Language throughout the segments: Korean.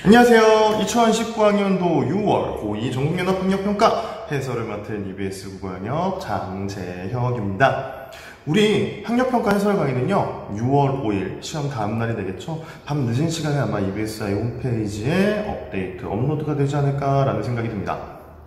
안녕하세요. 2019학년도 6월 고2 전국연합 학력평가 해설을 맡은 EBS 국어영역 장재혁입니다. 우리 학력평가 해설 강의는요 6월 5일 시험 다음날이 되겠죠. 밤 늦은 시간에 아마 EBSI 홈페이지에 업데이트, 업로드가 되지 않을까라는 생각이 듭니다.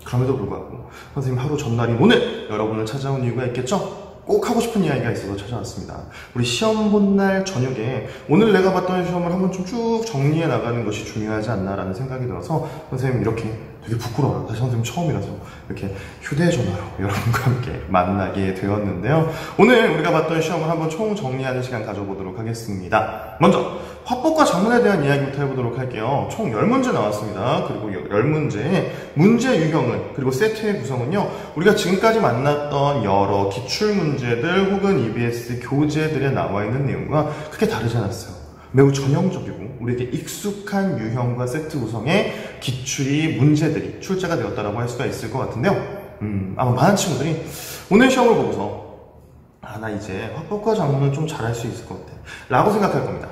그럼에도 불구하고 선생님 하루 전날인 오늘 여러분을 찾아온 이유가 있겠죠? 꼭 하고 싶은 이야기가 있어서 찾아왔습니다. 우리 시험 본 날 저녁에 오늘 내가 봤던 시험을 한번 좀 쭉 정리해 나가는 것이 중요하지 않나라는 생각이 들어서 선생님 이렇게 되게 부끄러워요. 사실 선생님 처음이라서 이렇게 휴대전화로 여러분과 함께 만나게 되었는데요. 오늘 우리가 봤던 시험을 한번 총 정리하는 시간 가져보도록 하겠습니다. 먼저 화법과 작문에 대한 이야기부터 해보도록 할게요. 총 10문제 나왔습니다. 그리고 10문제의 문제 유형은, 그리고 세트의 구성은요, 우리가 지금까지 만났던 여러 기출문제들 혹은 EBS 교재들에 나와 있는 내용과 크게 다르지 않았어요. 매우 전형적이고 우리에게 익숙한 유형과 세트 구성의 기출이 문제들이 출제가 되었다고 할 수가 있을 것 같은데요. 아마 많은 친구들이 오늘 시험을 보고서 나 이제 화법과 작문은 좀 잘할 수 있을 것 같아 라고 생각할 겁니다.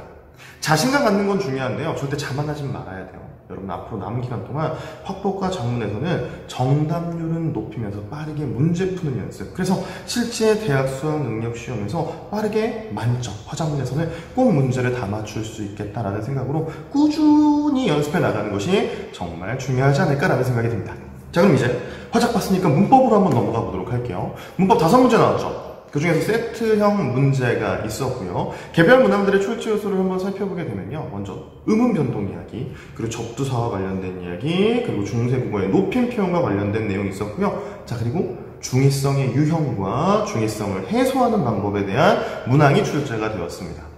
자신감 갖는 건 중요한데요, 절대 자만하지 말아야 돼요. 여러분 앞으로 남은 기간 동안 화법과 작문에서는 정답률은 높이면서 빠르게 문제 푸는 연습, 그래서 실제 대학 수학 능력 시험에서 빠르게 만점, 화작문에서는 꼭 문제를 다 맞출 수 있겠다라는 생각으로 꾸준히 연습해 나가는 것이 정말 중요하지 않을까라는 생각이 듭니다. 자, 그럼 이제 화작 봤으니까 문법으로 한번 넘어가 보도록 할게요. 문법 5문제 나왔죠. 그 중에서 세트형 문제가 있었고요. 개별 문항들의 출제 요소를 한번 살펴보게 되면요, 먼저 음운 변동 이야기, 그리고 접두사와 관련된 이야기, 그리고 중세 국어의 높임 표현과 관련된 내용이 있었고요. 자, 그리고 중의성의 유형과 중의성을 해소하는 방법에 대한 문항이 출제가 되었습니다.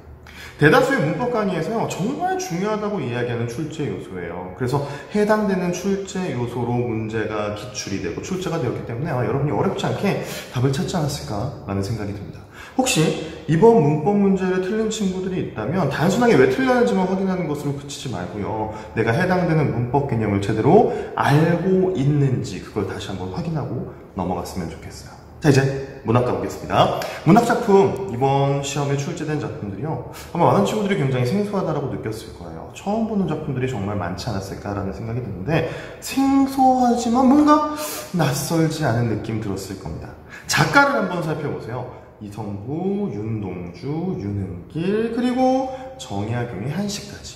대다수의 문법 강의에서 정말 중요하다고 이야기하는 출제 요소예요. 그래서 해당되는 출제 요소로 문제가 기출이 되고 출제가 되었기 때문에 여러분이 어렵지 않게 답을 찾지 않았을까라는 생각이 듭니다. 혹시 이번 문법 문제를 틀린 친구들이 있다면 단순하게 왜 틀렸는지만 확인하는 것으로 그치지 말고요, 내가 해당되는 문법 개념을 제대로 알고 있는지 그걸 다시 한번 확인하고 넘어갔으면 좋겠어요. 자, 이제 문학 가보겠습니다. 문학 작품, 이번 시험에 출제된 작품들이요, 아마 많은 친구들이 굉장히 생소하다고 느꼈을 거예요. 처음 보는 작품들이 정말 많지 않았을까라는 생각이 드는데, 생소하지만 뭔가 낯설지 않은 느낌 들었을 겁니다. 작가를 한번 살펴보세요. 이성부, 윤동주, 윤은길, 그리고 정약용의 한시까지.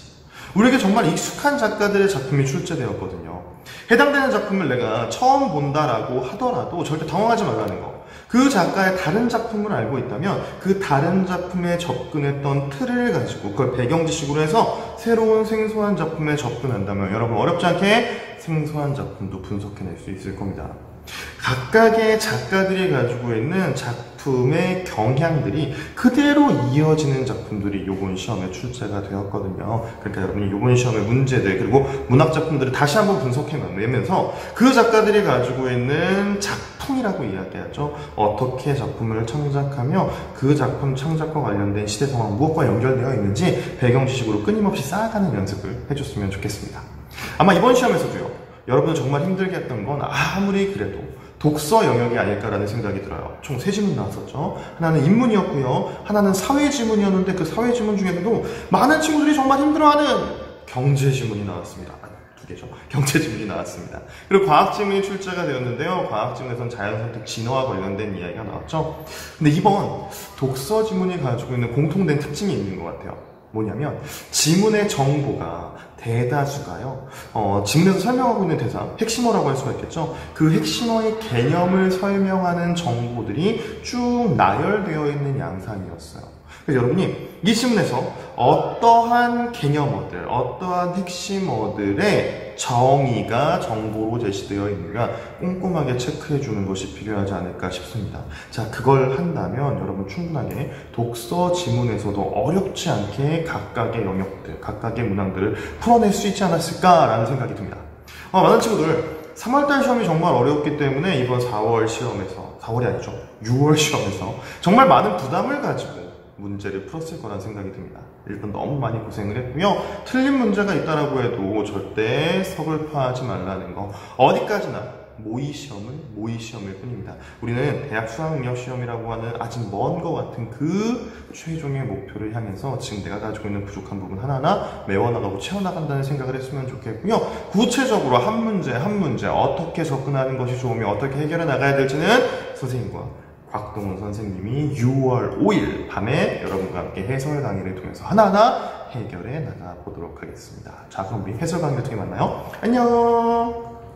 우리에게 정말 익숙한 작가들의 작품이 출제되었거든요. 해당되는 작품을 내가 처음 본다라고 하더라도 절대 당황하지 말라는 거. 그 작가의 다른 작품을 알고 있다면 그 다른 작품에 접근했던 틀을 가지고 그걸 배경 지식으로 해서 새로운 생소한 작품에 접근한다면 여러분 어렵지 않게 생소한 작품도 분석해낼 수 있을 겁니다. 각각의 작가들이 가지고 있는 작품의 경향들이 그대로 이어지는 작품들이 이번 시험에 출제가 되었거든요. 그러니까 여러분이 이번 시험의 문제들 그리고 문학 작품들을 다시 한번 분석해내면서 그 작가들이 가지고 있는 작품이라고 이야기하죠. 어떻게 작품을 창작하며 그 작품 창작과 관련된 시대 상황 무엇과 연결되어 있는지 배경 지식으로 끊임없이 쌓아가는 연습을 해줬으면 좋겠습니다. 아마 이번 시험에서도요, 여러분을 정말 힘들게 했던 건 아무리 그래도 독서 영역이 아닐까라는 생각이 들어요. 총 3지문 나왔었죠. 하나는 인문이었고요, 하나는 사회지문이었는데 그 사회지문 중에서도 많은 친구들이 정말 힘들어하는 경제지문이 나왔습니다. 2개죠. 경제지문이 나왔습니다. 그리고 과학지문이 출제가 되었는데요, 과학지문에서는 자연선택 진화와 관련된 이야기가 나왔죠. 근데 이번 독서지문이 가지고 있는 공통된 특징이 있는 것 같아요. 뭐냐면 지문의 정보가 대다수가요, 지문에서 설명하고 있는 대사, 핵심어라고 할 수가 있겠죠. 그 핵심어의 개념을 설명하는 정보들이 쭉 나열되어 있는 양상이었어요. 그래서 여러분이 이 지문에서 어떠한 개념어들, 어떠한 핵심어들의 정의가 정보로 제시되어 있는가 꼼꼼하게 체크해 주는 것이 필요하지 않을까 싶습니다. 자, 그걸 한다면 여러분 충분하게 독서 지문에서도 어렵지 않게 각각의 영역들, 각각의 문항들을 풀어낼 수 있지 않았을까라는 생각이 듭니다. 많은 친구들 3월달 시험이 정말 어려웠기 때문에 이번 4월 시험에서, 4월이 아니죠, 6월 시험에서 정말 많은 부담을 가지고 문제를 풀었을 거란 생각이 듭니다. 일단 너무 많이 고생을 했고요, 틀린 문제가 있다라고 해도 절대 서글퍼하지 말라는 거, 어디까지나 모의 시험일 뿐입니다. 우리는 대학 수학능력 시험이라고 하는 아직 먼 것 같은 그 최종의 목표를 향해서 지금 내가 가지고 있는 부족한 부분 하나하나 메워나가고 채워나간다는 생각을 했으면 좋겠고요. 구체적으로 한 문제 한 문제 어떻게 접근하는 것이 좋으며 어떻게 해결해 나가야 될지는 선생님과 곽동훈 선생님이 6월 5일 밤에 여러분과 함께 해설 강의를 통해서 하나하나 해결해 나가 보도록 하겠습니다. 자, 그럼 우리 해설 강의를 통해 만나요. 안녕.